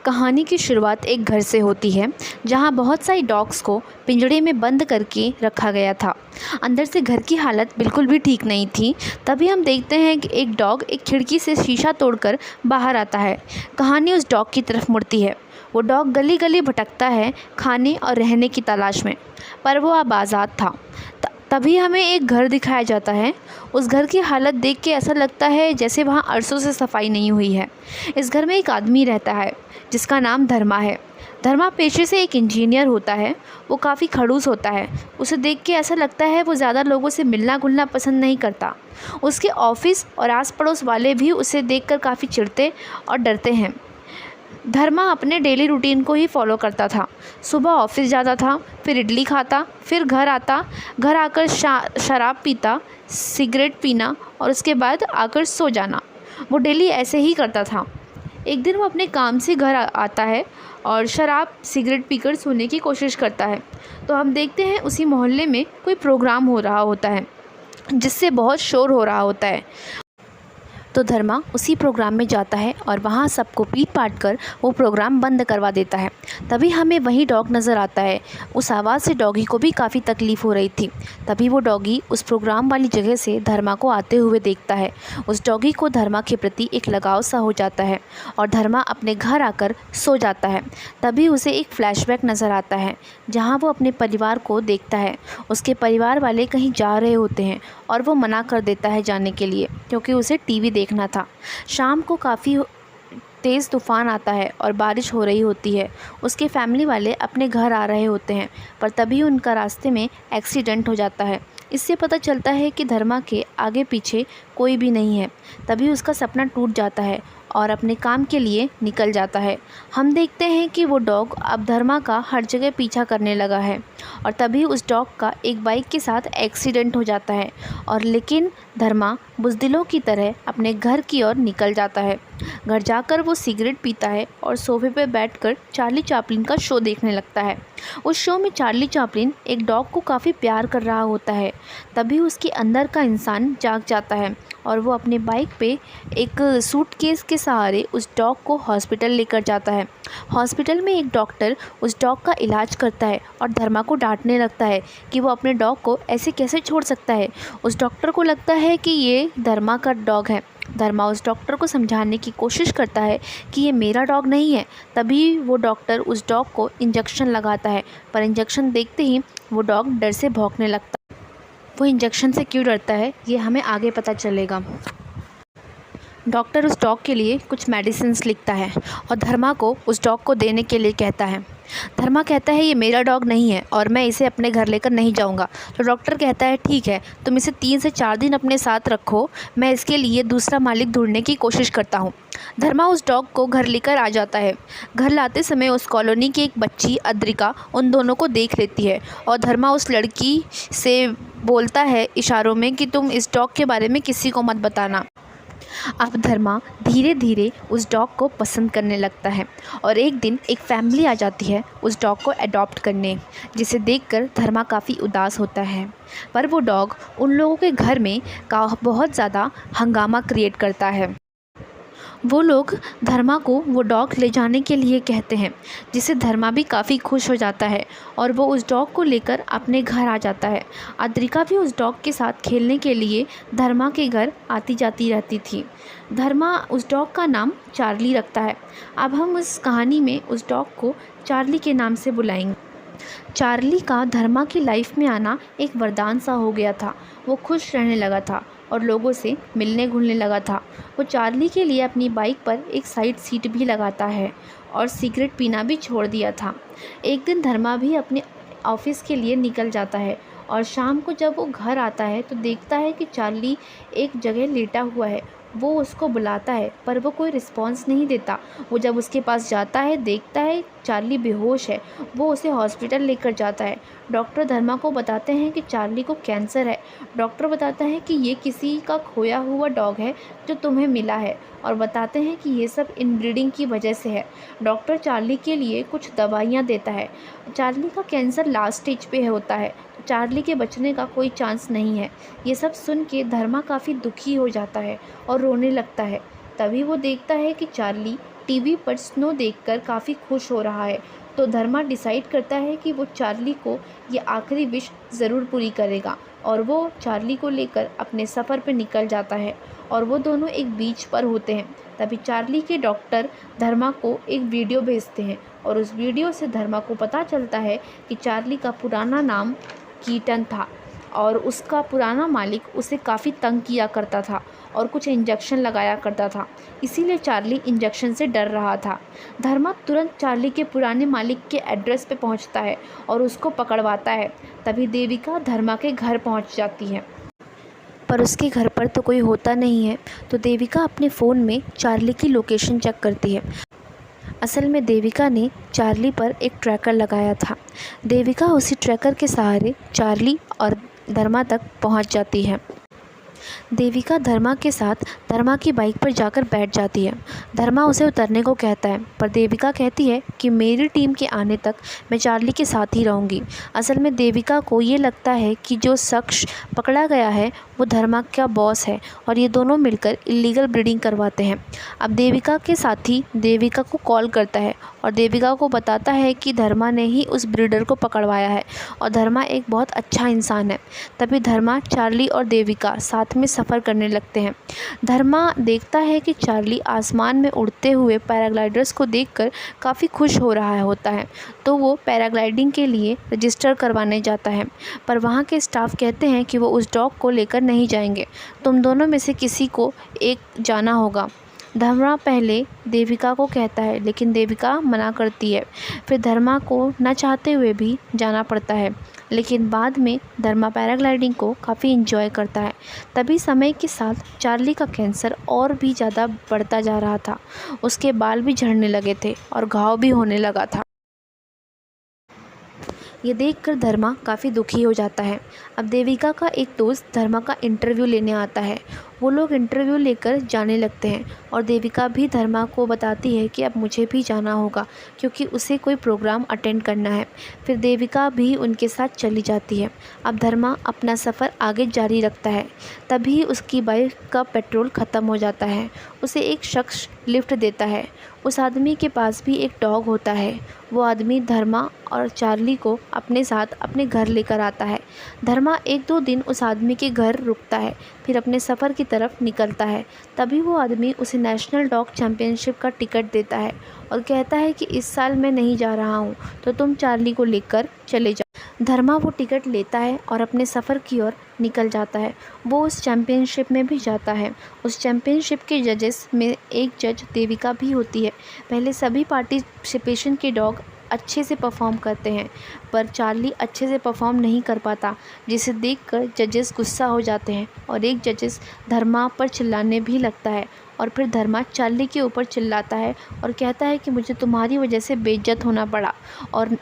कहानी की शुरुआत एक घर से होती है जहां बहुत सारी डॉग्स को पिंजड़े में बंद करके रखा गया था। अंदर से घर की हालत बिल्कुल भी ठीक नहीं थी। तभी हम देखते हैं कि एक डॉग एक खिड़की से शीशा तोड़कर बाहर आता है। कहानी उस डॉग की तरफ मुड़ती है। वो डॉग गली गली भटकता है खाने और रहने की तलाश में, पर वो अब आज़ाद था। तभी हमें एक घर दिखाया जाता है। उस घर की हालत देख के ऐसा लगता है जैसे वहाँ अरसों से सफाई नहीं हुई है। इस घर में एक आदमी रहता है जिसका नाम धर्मा है। धर्मा पेशे से एक इंजीनियर होता है। वो काफ़ी खड़ूस होता है। उसे देख के ऐसा लगता है वो ज़्यादा लोगों से मिलना घुलना पसंद नहीं करता। उसके ऑफिस और आस पड़ोस वाले भी उसे देखकर काफ़ी चिढ़ते और डरते हैं। धर्मा अपने डेली रूटीन को ही फॉलो करता था। सुबह ऑफिस जाता था, फिर इडली खाता, फिर घर आता, घर आकर शराब पीता, सिगरेट पीना और उसके बाद आकर सो जाना। वो डेली ऐसे ही करता था। एक दिन वो अपने काम से घर आता है और शराब सिगरेट पीकर सोने की कोशिश करता है। तो हम देखते हैं उसी मोहल्ले में कोई प्रोग्राम हो रहा होता है जिससे बहुत शोर हो रहा होता है। तो धर्मा उसी प्रोग्राम में जाता है और वहाँ सबको पीट पाट कर वो प्रोग्राम बंद करवा देता है। तभी हमें वही डॉग नज़र आता है। उस आवाज़ से डॉगी को भी काफ़ी तकलीफ़ हो रही थी। तभी वो डॉगी उस प्रोग्राम वाली जगह से धर्मा को आते हुए देखता है। उस डॉगी को धर्मा के प्रति एक लगाव सा हो जाता है और धर्मा अपने घर आकर सो जाता है। तभी उसे एक फ्लैशबैक नज़र आता है जहाँ वो अपने परिवार को देखता है। उसके परिवार वाले कहीं जा रहे होते हैं और वो मना कर देता है जाने के लिए, क्योंकि उसे टीवी देखना था। शाम को काफ़ी तेज़ तूफ़ान आता है और बारिश हो रही होती है। उसके फैमिली वाले अपने घर आ रहे होते हैं, पर तभी उनका रास्ते में एक्सीडेंट हो जाता है। इससे पता चलता है कि धर्मा के आगे पीछे कोई भी नहीं है। तभी उसका सपना टूट जाता है और अपने काम के लिए निकल जाता है। हम देखते हैं कि वो डॉग अब धर्मा का हर जगह पीछा करने लगा है और तभी उस डॉग का एक बाइक के साथ एक्सीडेंट हो जाता है और लेकिन धर्मा बुज़दिलों की तरह अपने घर की ओर निकल जाता है। घर जाकर वो सिगरेट पीता है और सोफे पर बैठकर चार्ली चैपलिन का शो देखने लगता है। उस शो में चार्ली चैपलिन एक डॉग को काफ़ी प्यार कर रहा होता है। तभी उसके अंदर का इंसान जाग जाता है और वो अपने बाइक पे एक सूटकेस के सहारे उस डॉग को हॉस्पिटल लेकर जाता है। हॉस्पिटल में एक डॉक्टर उस डॉग का इलाज करता है और धर्मा को डांटने लगता है कि वो अपने डॉग को ऐसे कैसे छोड़ सकता है। उस डॉक्टर को लगता है कि ये धर्मा का डॉग है। धर्मा उस डॉक्टर को समझाने की कोशिश करता है कि ये मेरा डॉग नहीं है। तभी वो डॉक्टर उस डॉग को इंजेक्शन लगाता है, पर इंजेक्शन देखते ही वो डॉग डर से भौंकने लगता है। वो इंजेक्शन से क्यों डरता है ये हमें आगे पता चलेगा। डॉक्टर उस डॉग के लिए कुछ मेडिसिन्स लिखता है और धर्मा को उस डॉग को देने के लिए कहता है। धर्मा कहता है ये मेरा डॉग नहीं है और मैं इसे अपने घर लेकर नहीं जाऊंगा। तो डॉक्टर कहता है ठीक है, तुम इसे 3 से 4 दिन अपने साथ रखो, मैं इसके लिए दूसरा मालिक ढूंढने की कोशिश करता हूँ। धर्मा उस डॉग को घर लेकर आ जाता है। घर लाते समय उस कॉलोनी की एक बच्ची अद्रिका उन दोनों को देख लेती है और धर्मा उस लड़की से बोलता है इशारों में कि तुम इस डॉग के बारे में किसी को मत बताना। अब धर्मा धीरे धीरे उस डॉग को पसंद करने लगता है और एक दिन एक फैमिली आ जाती है उस डॉग को अडॉप्ट करने, जिसे देखकर धर्मा काफ़ी उदास होता है। पर वो डॉग उन लोगों के घर में बहुत ज़्यादा हंगामा क्रिएट करता है। वो लोग धर्मा को वो डॉग ले जाने के लिए कहते हैं, जिससे धर्मा भी काफ़ी खुश हो जाता है और वो उस डॉग को लेकर अपने घर आ जाता है। अद्रिका भी उस डॉग के साथ खेलने के लिए धर्मा के घर आती जाती रहती थी। धर्मा उस डॉग का नाम चार्ली रखता है। अब हम उस कहानी में उस डॉग को चार्ली के नाम से बुलाएंगे। चार्ली का धर्मा की लाइफ में आना एक वरदान सा हो गया था। वो खुश रहने लगा था और लोगों से मिलने घुलने लगा था। वो चार्ली के लिए अपनी बाइक पर एक साइड सीट भी लगाता है और सिगरेट पीना भी छोड़ दिया था। एक दिन धर्मा भी अपने ऑफिस के लिए निकल जाता है और शाम को जब वो घर आता है तो देखता है कि चार्ली एक जगह लेटा हुआ है। वो उसको बुलाता है पर वो कोई रिस्पॉन्स नहीं देता। वो जब उसके पास जाता है देखता है चार्ली बेहोश है। वो उसे हॉस्पिटल लेकर जाता है। डॉक्टर धर्मा को बताते हैं कि चार्ली को कैंसर है। डॉक्टर बताता है कि ये किसी का खोया हुआ डॉग है जो तुम्हें मिला है और बताते हैं कि ये सब इनब्रीडिंग की वजह से है। डॉक्टर चार्ली के लिए कुछ दवाइयाँ देता है। चार्ली का कैंसर लास्ट स्टेज पे होता है। चार्ली के बचने का कोई चांस नहीं है। ये सब सुन के धर्मा काफ़ी दुखी हो जाता है और रोने लगता है। तभी वो देखता है कि चार्ली टीवी पर स्नो देखकर काफ़ी खुश हो रहा है। तो धर्मा डिसाइड करता है कि वो चार्ली को ये आखिरी विश ज़रूर पूरी करेगा और वो चार्ली को लेकर अपने सफ़र पर निकल जाता है और वो दोनों एक बीच पर होते हैं। तभी चार्ली के डॉक्टर धर्मा को एक वीडियो भेजते हैं और उस वीडियो से धर्मा को पता चलता है कि चार्ली का पुराना नाम कीटन था और उसका पुराना मालिक उसे काफ़ी तंग किया करता था और कुछ इंजेक्शन लगाया करता था, इसीलिए चार्ली इंजेक्शन से डर रहा था। धर्मा तुरंत चार्ली के पुराने मालिक के एड्रेस पे पहुंचता है और उसको पकड़वाता है। तभी देविका धर्मा के घर पहुंच जाती है, पर उसके घर पर तो कोई होता नहीं है। तो देविका अपने फ़ोन में चार्ली की लोकेशन चेक करती है। असल में देविका ने चार्ली पर एक ट्रैकर लगाया था। देविका उसी ट्रैकर के सहारे चार्ली और धर्मा तक पहुंच जाती है। देविका धर्मा के साथ धर्मा की बाइक पर जाकर बैठ जाती है। धर्मा उसे उतरने को कहता है, पर देविका कहती है कि मेरी टीम के आने तक मैं चार्ली के साथ ही रहूँगी। असल में देविका को ये लगता है कि जो शख्स पकड़ा गया है वो धर्मा का बॉस है और ये दोनों मिलकर इलीगल ब्रीडिंग करवाते हैं। अब देविका के साथी देविका को कॉल करता है और देविका को बताता है कि धर्मा ने ही उस ब्रीडर को पकड़वाया है और धर्मा एक बहुत अच्छा इंसान है। तभी धर्मा, चार्ली और देविका साथ में सफ़र करने लगते हैं। धर्मा देखता है कि चार्ली आसमान में उड़ते हुए पैराग्लाइडर्स को देखकर काफ़ी खुश हो रहा होता है, तो वो पैराग्लाइडिंग के लिए रजिस्टर करवाने जाता है, पर वहाँ के स्टाफ कहते हैं कि वो उस डॉग को लेकर नहीं जाएंगे, तुम दोनों में से किसी को एक जाना होगा। धर्मा पहले देविका को कहता है, लेकिन देविका मना करती है। फिर धर्मा को न चाहते हुए भी जाना पड़ता है, लेकिन बाद में धर्मा पैराग्लाइडिंग को काफ़ी इंजॉय करता है। तभी समय के साथ चार्ली का कैंसर और भी ज़्यादा बढ़ता जा रहा था। उसके बाल भी झड़ने लगे थे और घाव भी होने लगा था। ये देखकर धर्मा काफ़ी दुखी हो जाता है। अब देविका का एक दोस्त धर्मा का इंटरव्यू लेने आता है। वो लोग इंटरव्यू लेकर जाने लगते हैं और देविका भी धर्मा को बताती है कि अब मुझे भी जाना होगा क्योंकि उसे कोई प्रोग्राम अटेंड करना है। फिर देविका भी उनके साथ चली जाती है। अब धर्मा अपना सफ़र आगे जारी रखता है। तभी उसकी बाइक का पेट्रोल ख़त्म हो जाता है। उसे एक शख्स लिफ्ट देता है। उस आदमी के पास भी एक डॉग होता है। वो आदमी धर्मा और चार्ली को अपने साथ अपने घर लेकर आता है। धर्मा 1-2 दिन उस आदमी के घर रुकता है, फिर अपने सफ़र की तरफ निकलता है। तभी वो आदमी उसे नेशनल डॉग चैम्पियनशिप का टिकट देता है और कहता है कि इस साल मैं नहीं जा रहा हूँ, तो तुम चार्ली को लेकर चले जाओ। धर्मा वो टिकट लेता है और अपने सफ़र की ओर निकल जाता है। वो उस चैम्पियनशिप में भी जाता है। उस चैम्पियनशिप के जजेस में एक जज देविका भी होती है। पहले सभी पार्टिसिपेशन के डॉग अच्छे से परफॉर्म करते हैं, पर चार्ली अच्छे से परफॉर्म नहीं कर पाता, जिसे देखकर जजेस गुस्सा हो जाते हैं और एक जजेस धर्मा पर चिल्लाने भी लगता है। और फिर धर्मा चार्ली के ऊपर चिल्लाता है और कहता है कि मुझे तुम्हारी वजह से बेइज्जत होना पड़ा, और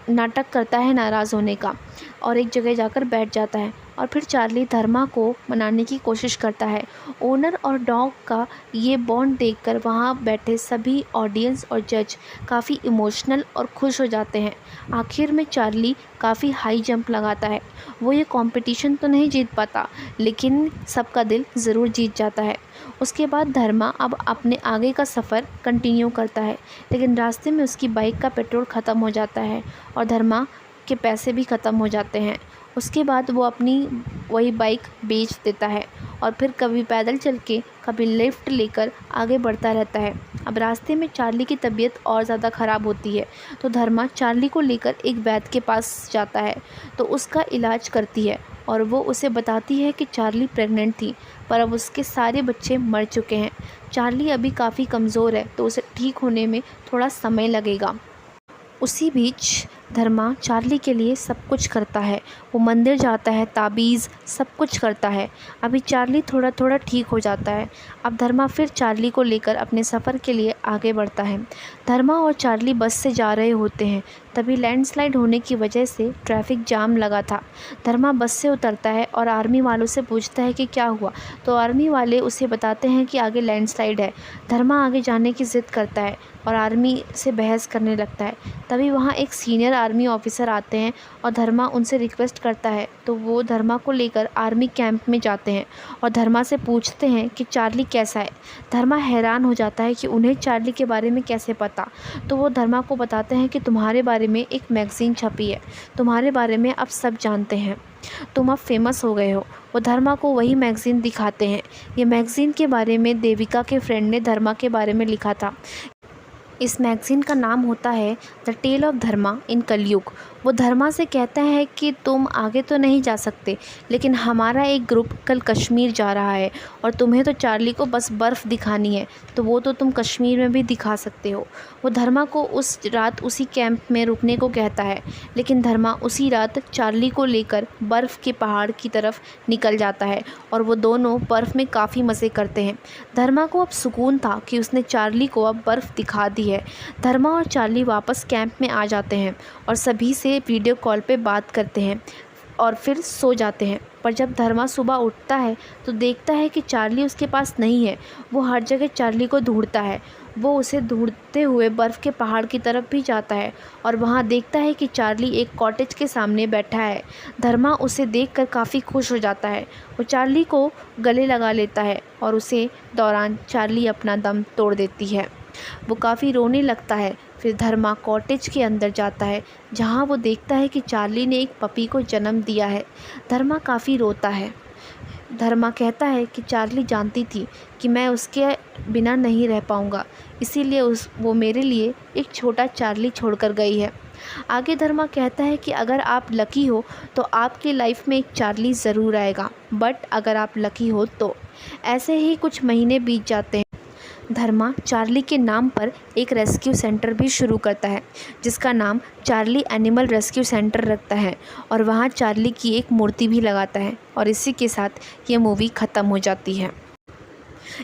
नाटक करता है नाराज़ होने का और एक जगह जाकर बैठ जाता है। और फिर चार्ली धर्मा को मनाने की कोशिश करता है। ओनर और डॉग का ये बॉन्ड देखकर वहाँ बैठे सभी ऑडियंस और जज काफ़ी इमोशनल और खुश हो जाते हैं। आखिर में चार्ली काफ़ी हाई जंप लगाता है। वो ये कंपटीशन तो नहीं जीत पाता, लेकिन सबका दिल ज़रूर जीत जाता है। उसके बाद धर्मा अब अपने आगे का सफ़र कंटिन्यू करता है, लेकिन रास्ते में उसकी बाइक का पेट्रोल ख़त्म हो जाता है और धर्मा के पैसे भी ख़त्म हो जाते हैं। उसके बाद वो अपनी वही बाइक बेच देता है और फिर कभी पैदल चल के कभी लिफ्ट लेकर आगे बढ़ता रहता है। अब रास्ते में चार्ली की तबीयत और ज़्यादा ख़राब होती है, तो धर्मा चार्ली को लेकर एक वैद्य के पास जाता है, तो उसका इलाज करती है और वो उसे बताती है कि चार्ली प्रेग्नेंट थी, पर अब उसके सारे बच्चे मर चुके हैं। चार्ली अभी काफ़ी कमज़ोर है, तो उसे ठीक होने में थोड़ा समय लगेगा। उसी बीच धर्मा चार्ली के लिए सब कुछ करता है। वो मंदिर जाता है, ताबीज़ सब कुछ करता है। अभी चार्ली थोड़ा थोड़ा ठीक हो जाता है। अब धर्मा फिर चार्ली को लेकर अपने सफ़र के लिए आगे बढ़ता है। धर्मा और चार्ली बस से जा रहे होते हैं, तभी लैंडस्लाइड होने की वजह से ट्रैफिक जाम लगा था। धर्मा बस से उतरता है और आर्मी वालों से पूछता है कि क्या हुआ, तो आर्मी वाले उसे बताते हैं कि आगे लैंडस्लाइड है। धर्मा आगे जाने की ज़िद करता है और आर्मी से बहस करने लगता है। तभी वहाँ एक सीनियर आर्मी ऑफिसर आते हैं और धर्मा उनसे रिक्वेस्ट रिक्वेस्ट करता है तो वो धर्मा को लेकर आर्मी कैंप में जाते हैं और धर्मा से पूछते हैं कि चार्ली कैसा है। धर्मा हैरान हो जाता है कि उन्हें चार्ली के बारे में कैसे पता। तो वो धर्मा को बताते हैं कि तुम्हारे बारे में एक मैगज़ीन छपी है, तुम्हारे बारे में अब सब जानते हैं, तुम अब फेमस हो गए हो। वो धर्मा को वही मैगज़ीन दिखाते हैं। ये मैगज़ीन के बारे में देविका के फ्रेंड ने धर्मा के बारे में लिखा था। इस मैगज़ीन का नाम होता है द टेल ऑफ धर्मा इन कलयुग। वो धर्मा से कहता है कि तुम आगे तो नहीं जा सकते, लेकिन हमारा एक ग्रुप कल कश्मीर जा रहा है और तुम्हें तो चार्ली को बस बर्फ़ दिखानी है, तो वो तो तुम कश्मीर में भी दिखा सकते हो। वो धर्मा को उस रात उसी कैंप में रुकने को कहता है, लेकिन धर्मा उसी रात चार्ली को लेकर बर्फ़ के पहाड़ की तरफ निकल जाता है और वो दोनों बर्फ़ में काफ़ी मज़े करते हैं। धर्मा को अब सुकून था कि उसने चार्ली को अब बर्फ़ दिखा दी है। धर्मा और चार्ली वापस कैंप में आ जाते हैं और सभी से वीडियो कॉल पे बात करते हैं और फिर सो जाते हैं। पर जब धर्मा सुबह उठता है तो देखता है कि चार्ली उसके पास नहीं है। वो हर जगह चार्ली को ढूंढता है। वो उसे ढूंढते हुए बर्फ़ के पहाड़ की तरफ भी जाता है और वहाँ देखता है कि चार्ली एक कॉटेज के सामने बैठा है। धर्मा उसे देखकर काफ़ी खुश हो जाता है। वो चार्ली को गले लगा लेता है और उसे दौरान चार्ली अपना दम तोड़ देती है। वो काफ़ी रोने लगता है। फिर धर्मा कॉटेज के अंदर जाता है जहाँ वो देखता है कि चार्ली ने एक पपी को जन्म दिया है। धर्मा काफ़ी रोता है। धर्मा कहता है कि चार्ली जानती थी कि मैं उसके बिना नहीं रह पाऊँगा, इसीलिए वो मेरे लिए एक छोटा चार्ली छोड़कर गई है। आगे धर्मा कहता है कि अगर आप लकी हो तो आपकी लाइफ में एक चार्ली ज़रूर आएगा, बट अगर आप लकी हो तो। ऐसे ही कुछ महीने बीत जाते हैं। धर्मा चार्ली के नाम पर एक रेस्क्यू सेंटर भी शुरू करता है जिसका नाम चार्ली एनिमल रेस्क्यू सेंटर रखता है और वहाँ चार्ली की एक मूर्ति भी लगाता है और इसी के साथ ये मूवी ख़त्म हो जाती है।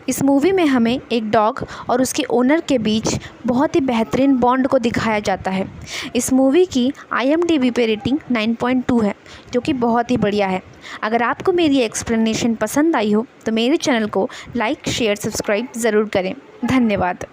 इस मूवी में हमें एक डॉग और उसके ओनर के बीच बहुत ही बेहतरीन बॉन्ड को दिखाया जाता है। इस मूवी की IMDb पे रेटिंग 9.2 है, जो कि बहुत ही बढ़िया है। अगर आपको मेरी एक्सप्लेनेशन पसंद आई हो तो मेरे चैनल को लाइक, शेयर, सब्सक्राइब ज़रूर करें। धन्यवाद।